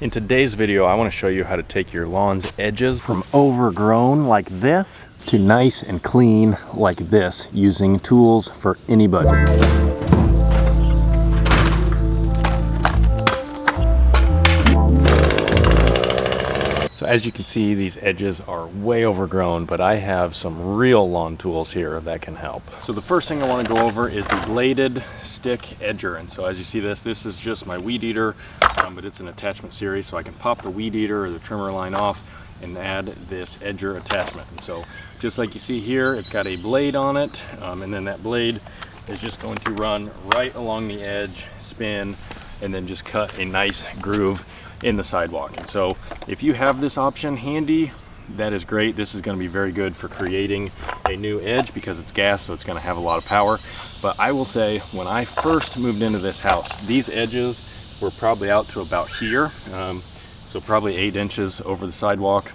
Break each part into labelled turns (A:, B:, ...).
A: In today's video, I want to show you how to take your lawn's edges from overgrown like this to nice and clean like this using tools for any budget. So as you can see, these edges are way overgrown, but I have some real lawn tools here that can help. So the first thing I want to go over is the bladed stick edger. And so as you see this is just my weed eater, but it's an attachment series, so I can pop the weed eater or the trimmer line off and add this edger attachment. And so just like you see here, it's got a blade on it, and then that blade is just going to run right along the edge, spin, and then just cut a nice groove in the sidewalk. And so if you have this option handy, that is great. This is going to be very good for creating a new edge because it's gas, so it's going to have a lot of power. But I will say, when I first moved into this house, these edges were probably out to about here, so probably 8 inches over the sidewalk,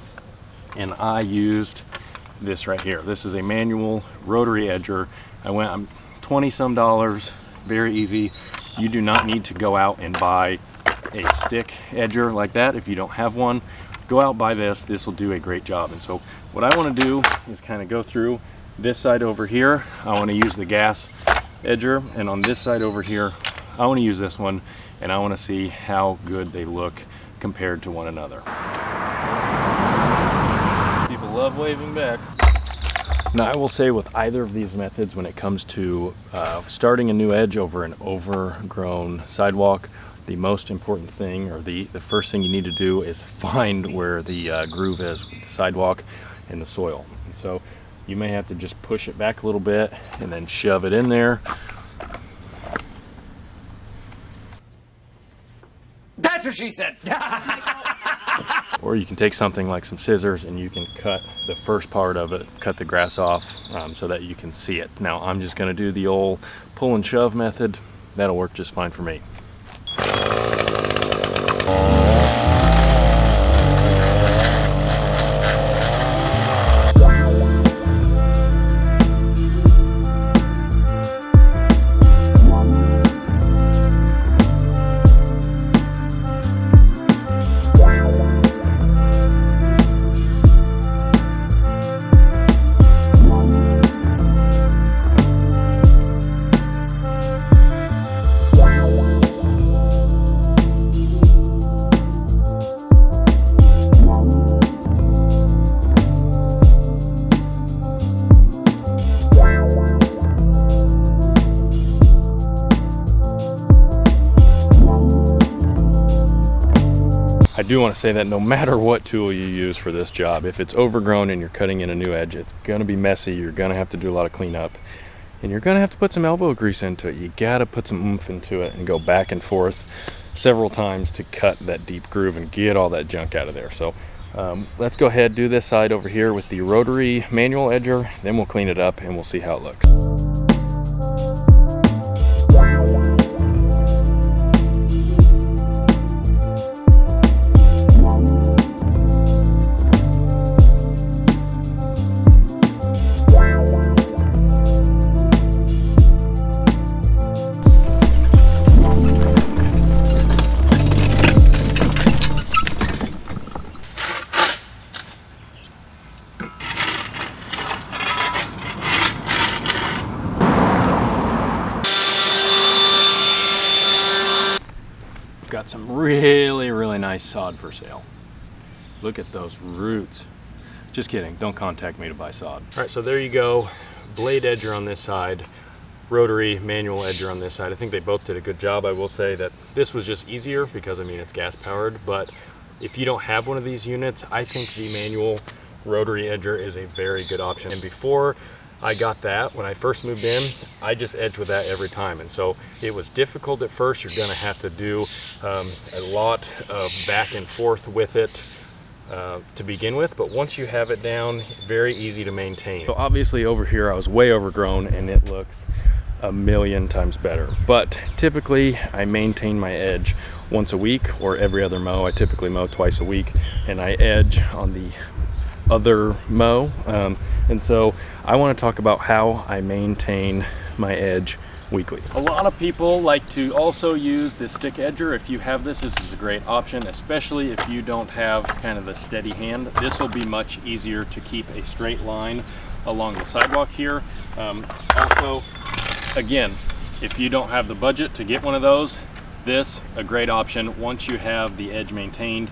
A: and I used this right here. This is a manual rotary edger. I'm $20 some, very easy. You do not need to go out and buy a stick edger like that if you don't have one. Go out, buy this will do a great job. And so what I want to do is kind of go through this side over here. I want to use the gas edger, and on this side over here I want to use this one, and I want to see how good they look compared to one another. People love waving back. Now I will say, with either of these methods, when it comes to starting a new edge over an overgrown sidewalk, the most important thing, or the first thing you need to do, is find where the groove is with the sidewalk and the soil. And so you may have to just push it back a little bit and then shove it in there.
B: That's what she said.
A: Or you can take something like some scissors and you can cut the first part of it, cut the grass off, so that you can see it. Now I'm just going to do the old pull and shove method. That'll work just fine for me. I do want to say that no matter what tool you use for this job, if it's overgrown and you're cutting in a new edge, it's going to be messy. You're going to have to do a lot of cleanup, and you're going to have to put some elbow grease into it. You got to put some oomph into it and go back and forth several times to cut that deep groove and get all that junk out of there. So let's go ahead, do this side over here with the rotary manual edger, then we'll clean it up and we'll see how it looks. Got some really nice sod for sale. Look at those roots. Just kidding, don't contact me to buy sod. All right, so there you go. Blade edger on this side, rotary manual edger on this side. I think they both did a good job. I will say that this was just easier because, I mean, it's gas powered, but if you don't have one of these units, I think the manual rotary edger is a very good option. And before I got that, when I first moved in, I just edged with that every time. And so it was difficult at first. You're gonna have to do a lot of back and forth with it to begin with, but once you have it down, very easy to maintain. So obviously over here I was way overgrown and it looks a million times better. But typically I maintain my edge once a week or every other mow. I typically mow twice a week, and I edge on the other mow. And so I want to talk about how I maintain my edge weekly. A lot of people like to also use the stick edger. If you have this, this is a great option, especially if you don't have kind of a steady hand. This will be much easier to keep a straight line along the sidewalk here. Also, again, if you don't have the budget to get one of those, this a great option once you have the edge maintained.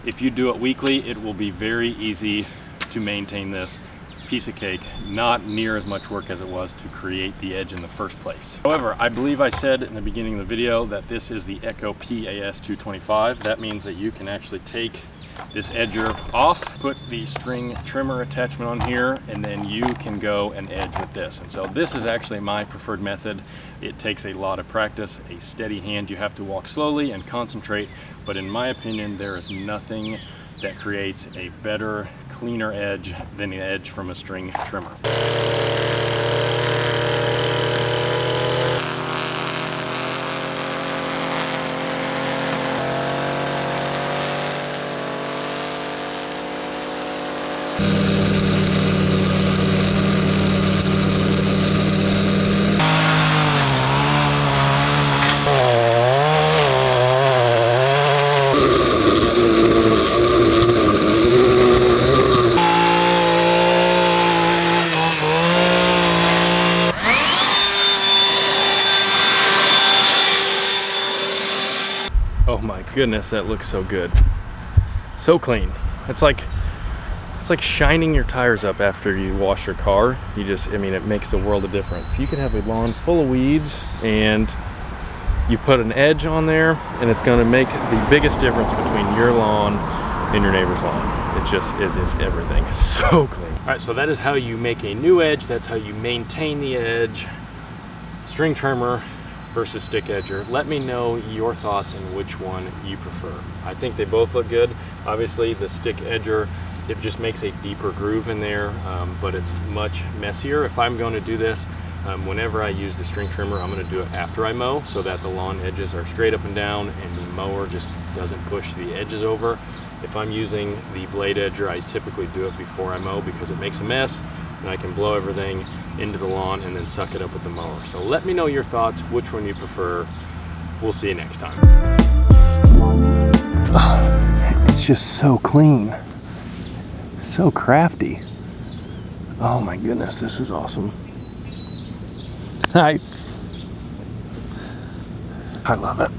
A: If you do it weekly, it will be very easy to maintain this. Piece of cake, not near as much work as it was to create the edge in the first place. However, I believe I said in the beginning of the video that this is the Echo PAS225. That means that you can actually take this edger off, put the string trimmer attachment on here, and then you can go and edge with this. And so this is actually my preferred method. It takes a lot of practice, a steady hand. You have to walk slowly and concentrate, but in my opinion, there is nothing that creates a better, cleaner edge than the edge from a string trimmer. Oh my goodness, that looks so good. So clean. It's like shining your tires up after you wash your car. I mean, it makes the world of difference. You can have a lawn full of weeds and you put an edge on there and it's gonna make the biggest difference between your lawn and your neighbor's lawn. It is everything. It's so clean. All right, so that is how you make a new edge. That's how you maintain the edge. String trimmer versus stick edger. Let me know your thoughts and which one you prefer. I think they both look good. Obviously the stick edger, it just makes a deeper groove in there, but it's much messier. If I'm going to do this, whenever I use the string trimmer, I'm going to do it after I mow so that the lawn edges are straight up and down and the mower just doesn't push the edges over. If I'm using the blade edger, I typically do it before I mow because it makes a mess and I can blow everything into the lawn and then suck it up with the mower. So let me know your thoughts, which one you prefer. We'll see you next time. It's just so clean, so crafty. Oh my goodness, this is awesome. I love it.